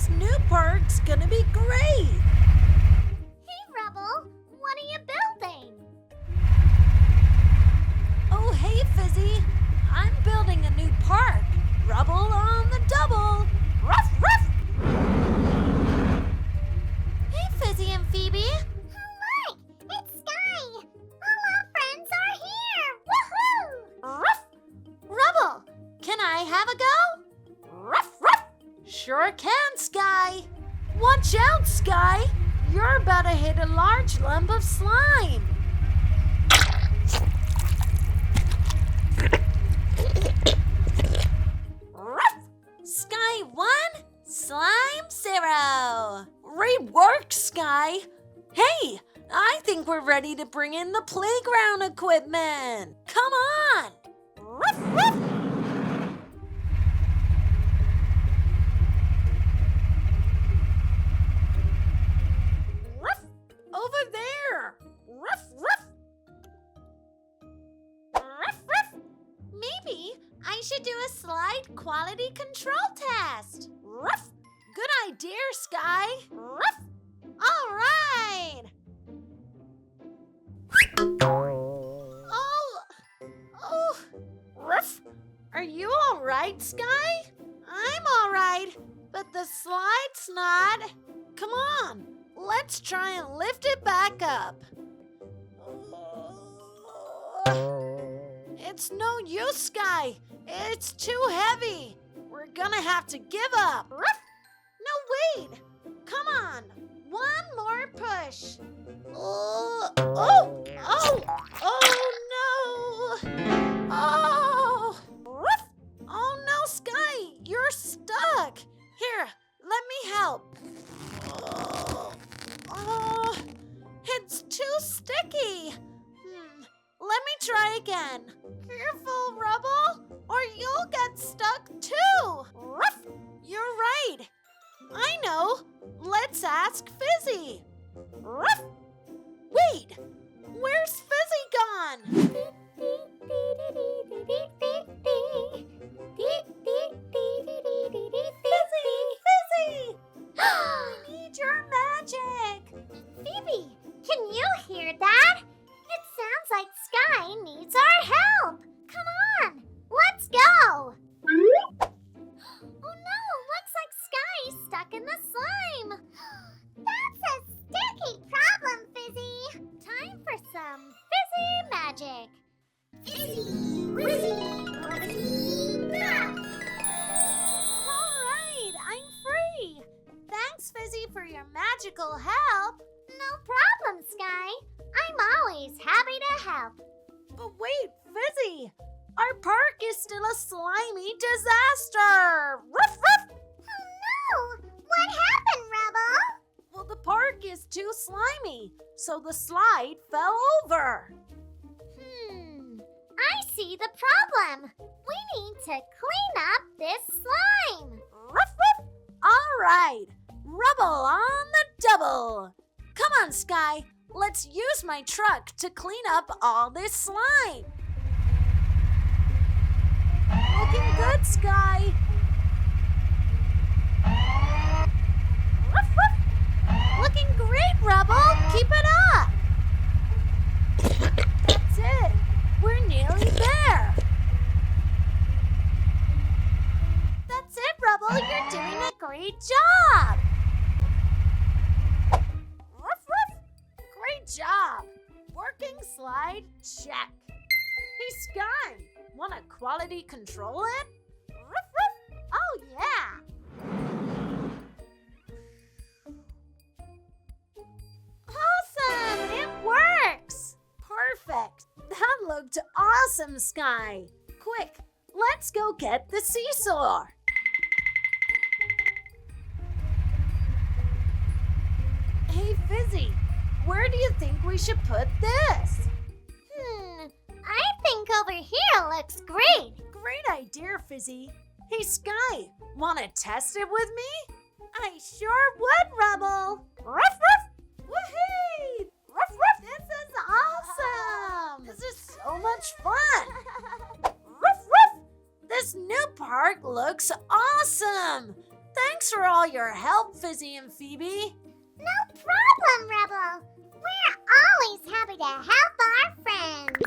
This new park's gonna be great. Hey, Rubble, what are you building? Oh, hey, Fizzy. I'm building a new park. Rubble on the double. Ruff, ruff. Hey, Fizzy and Phoebe. Oh, look, it's Skye. All our friends are here. Woohoo! Ruff. Rubble, can I have a go? Ruff, ruff. Sure can, Skye. Watch out, Skye. You're about to hit a large lump of slime. Ruff. Skye 1, slime 0. Great work, Skye. Hey, I think we're ready to bring in the playground equipment. Come on. Ruff, ruff. Ruff, over there. Ruff, ruff. Ruff, ruff. Maybe I should do a slide quality control test. Ruff. Good idea, Skye. Ruff. All right. Oh. Ruff. Are you all right, Skye? I'm all right, but the slide's not. Come on, let's try and lift it back up. It's no use, Skye. It's too heavy. We're gonna have to give up. Ruff. No, wait. Come on. One more push. Oh no. Oh. Ruff. Oh no, Skye. You're stuck. Here, let me help. Oh, it's too sticky. Let me try again. Careful, Rubble, or you'll get stuck too. Ruff. You're right. I know. Let's ask Fizzy. Ruff. Wait, where's Fizzy gone? Fizzy! I need your magic. Phoebe, can you hear that? It sounds like Skye needs our help. Come on, let's go. Oh no, looks like Skye's stuck in the slime. That's a sticky problem, Fizzy. Time for some Fizzy magic. Fizzy, All right, I'm free. Thanks, Fizzy, for your magical help. No problem, Skye. I'm always happy to help. But wait, Fizzy, our park is still a slimy disaster. Ruff, ruff. Oh no! What happened, Rubble? Well, the park is too slimy, so the slide fell over. I see the problem. We need to clean up this slime. Ruff, ruff. All right, Rubble on the double. Come on, Skye. Let's use my truck to clean up all this slime. Looking good, Skye. Ruff, ruff. Looking great, Rubble. Keep it up. That's it. We're nearly there. That's it, Rubble. You're doing a great job. Ruff, ruff. Great job. Working slide, check. Hey, Skye, want to quality control it? Ruff, ruff. Oh, yeah. Awesome. It works. Perfect. That looked awesome, Skye. Quick, let's go get the seesaw. Hey, Fizzy, where do you think we should put this? I think over here looks great. Great idea, Fizzy. Hey, Skye, want to test it with me? I sure would, Rubble. Ruff, ruff. Woohoo! Ruff, ruff. This is awesome. This is so much fun. Ruff, ruff. This new park looks awesome. Thanks for all your help, Fizzy and Phoebe. No problem, Rubble. We're always happy to help our friends.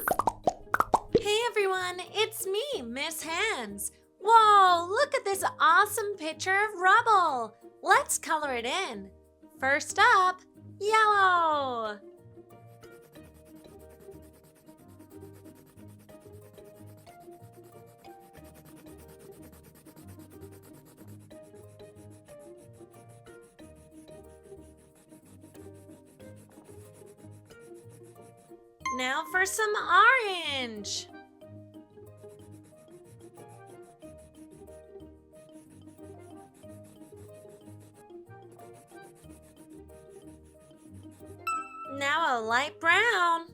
Hey everyone, it's me, Miss Hands. Whoa, look at this awesome picture of Rubble. Let's color it in. First up, yellow. Now for some orange. Now a light brown.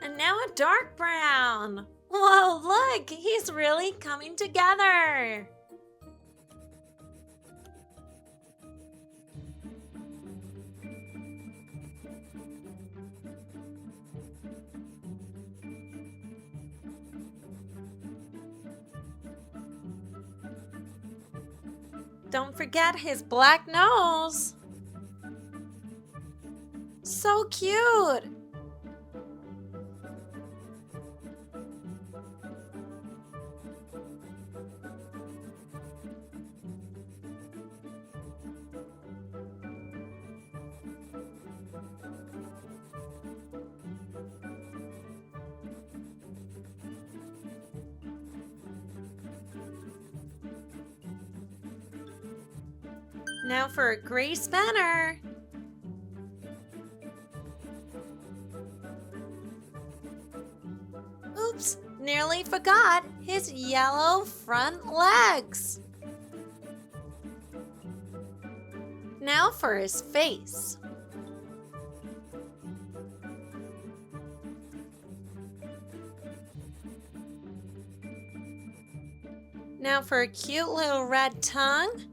And now a dark brown. Whoa, look, he's really coming together. Don't forget his black nose. So cute. Now for a gray spanner. Oops, nearly forgot his yellow front legs. Now for his face. Now for a cute little red tongue.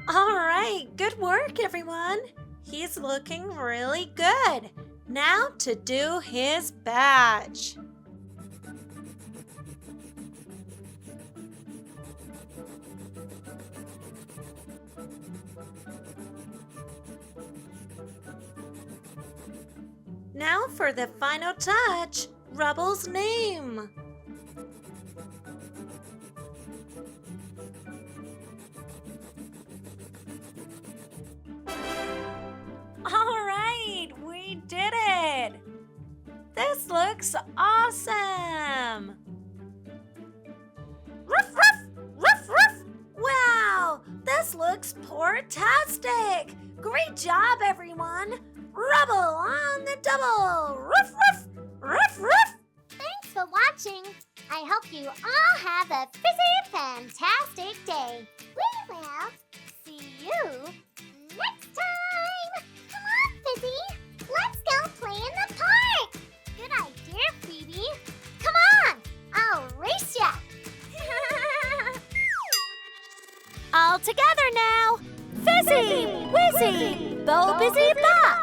All right, good work, everyone. He's looking really good. Now to do his badge. Now for the final touch, Rubble's name. All right, we did it! This looks awesome! Ruff, ruff, ruff, ruff! Wow, this looks portastic! Great job, everyone! Rubble on the double! Ruff, ruff, ruff, ruff! Thanks for watching. I hope you all have a fizzy, fantastic day. We will see you next time. Come on, Fizzy. Let's go play in the park. Good idea, Phoebe. Come on. I'll race ya. All together now! Fizzy, Wizzy, Bo Busy Bop!